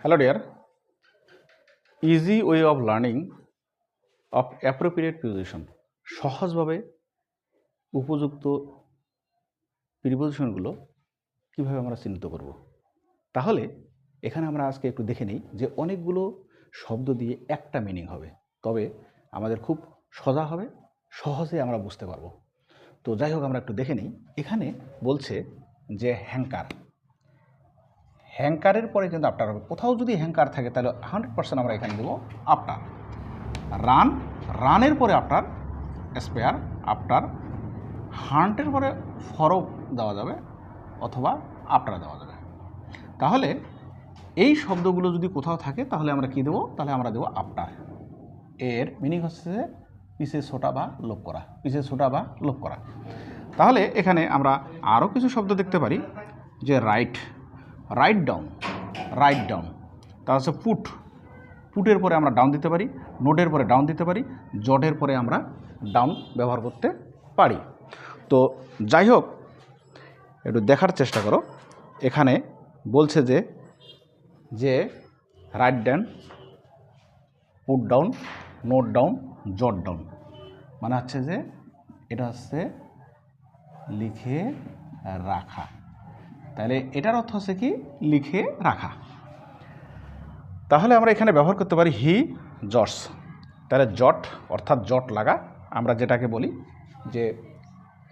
Hello dear, easy way of learning of appropriate preposition সহজভাবে উপযুক্ত প্রিপোজিশনগুলো কিভাবে আমরা চিহ্নিত করব। তাহলে এখানে আমরা আজকে একটু দেখে নিই যে অনেকগুলো শব্দ দিয়ে একটা মিনিং হবে, তবে আমাদের খুব সোজা হবে, সহজে আমরা বুঝতে পারবো। তো যাই হোক আমরা একটু দেখে নিই। এখানে বলছে যে হ্যাঙ্কার, হ্যাঙ্কারের পরে কিন্তু আফটার হবে। কোথাও যদি হ্যাঙ্কার থাকে তাহলে 100% আমরা এখানে দেবো আফটার। রান, রানের পরে আফটার, স্পেয়ার আফটার, হান্টের পরে ফরও দেওয়া যাবে অথবা আফটার দেওয়া যাবে। তাহলে এই শব্দগুলো যদি কোথাও থাকে তাহলে আমরা কি দেবো? তাহলে আমরা দেবো আফটার। এর মিনিং হচ্ছে যে পিছে ছোটা বা লোপ করা, পিছে ছোটা বা লোপ করা। তাহলে এখানে আমরা আরও কিছু শব্দ দেখতে পারি, যে right, write down, write down. তা হচ্ছে পুট, পুটের পরে আমরা ডাউন দিতে পারি, নোটের পরে ডাউন দিতে পারি, জটের পরে আমরা ডাউন ব্যবহার করতে পারি। তো যাই হোক একটু দেখার চেষ্টা করো। এখানে বলছে যে write down, put down, note down, জট ডাউন, মানে হচ্ছে যে এটা হচ্ছে লিখে রাখা। তাহলে এটার অর্থ হচ্ছে কি? লিখে রাখা। তাহলে আমরা এখানে ব্যবহার করতে পারি হি জটস। তাহলে জট অর্থাৎ জট লাগা, আমরা যেটাকে বলি যে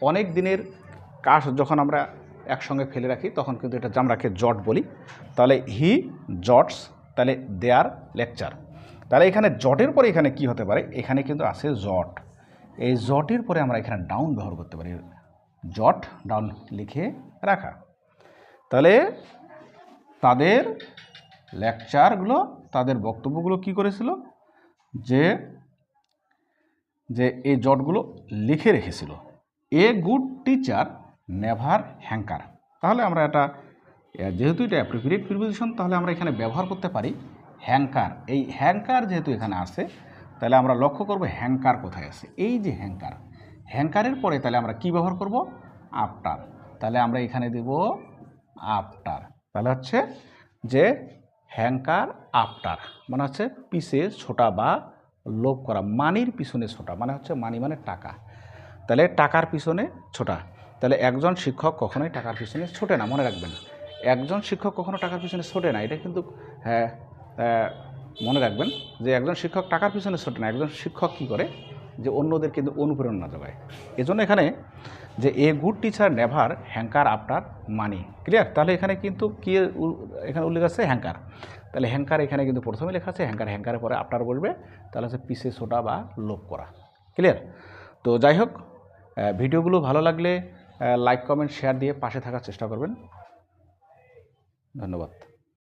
অনেক দিনের কাজ যখন আমরা একসঙ্গে ফেলে রাখি তখন কিন্তু এটা আমরাকে জট বলি। তাহলে হি জটস, তাহলে দেয়ার লেকচার। তাহলে এখানে জটের পরে এখানে কি হতে পারে? এখানে কিন্তু আছে জট। এই জটের পরে আমরা এখানে ডাউন ব্যবহার করতে পারি, জট ডাউন, লিখে রাখা। তাহলে তাদের লেকচারগুলো, তাদের বক্তব্যগুলো কি করেছিল? যে এই জটগুলো লিখে রেখেছিল। A good teacher never hanker. তাহলে আমরা এটা, যেহেতু এটা অ্যাপ্রোপ্রিয়েট প্রিপোজিশন, তাহলে আমরা এখানে ব্যবহার করতে পারি হ্যাঙ্কার। এই হ্যাঙ্কার যেহেতু এখানে আছে, তাহলে আমরা লক্ষ্য করব হ্যাঙ্কার কোথায় আছে। এই যে হ্যাঙ্কার, হ্যাঙ্কারের পরে তাহলে আমরা কি ব্যবহার করব? আফটার। তাহলে আমরা এখানে দেব আফটার। তাহলে হচ্ছে যে হ্যাঙ্কার আফটার মানে হচ্ছে পিছে ছোটা বা লোপ করা। মানির পিছনে ছোটা মানে হচ্ছে মানি মানে টাকা, তাহলে টাকার পিছনে ছোটা। তাহলে একজন শিক্ষক কখনোই টাকার পিছনে ছোটে না, মনে রাখবেন। একজন শিক্ষক কখনো টাকার পিছনে ছোটে না, এটা কিন্তু মনে রাখবেন যে একজন শিক্ষক টাকার পিছনে ছোটে না। একজন শিক্ষক কী করে? যে অন্যদের কিন্তু অনুপ্রেরণা যোগায়। এজন্য এখানে যে a good teacher never hanker after money. Clear? তাহলে এখানে কিন্তু কি এখানে উল্লেখ আছে? হ্যাঙ্কার। তাহলে হ্যাঙ্কার এখানে কিন্তু প্রথমে লেখা আছে হ্যাঙ্কার, হ্যাঙ্কারের পরে আফটার বলবে, তাহলে হচ্ছে পিছে ছোটা বা লোপ করা। ক্লিয়ার? তো যাই হোক, ভিডিওগুলো ভালো লাগলে লাইক, কমেন্ট, শেয়ার দিয়ে পাশে থাকার চেষ্টা করবেন। ধন্যবাদ।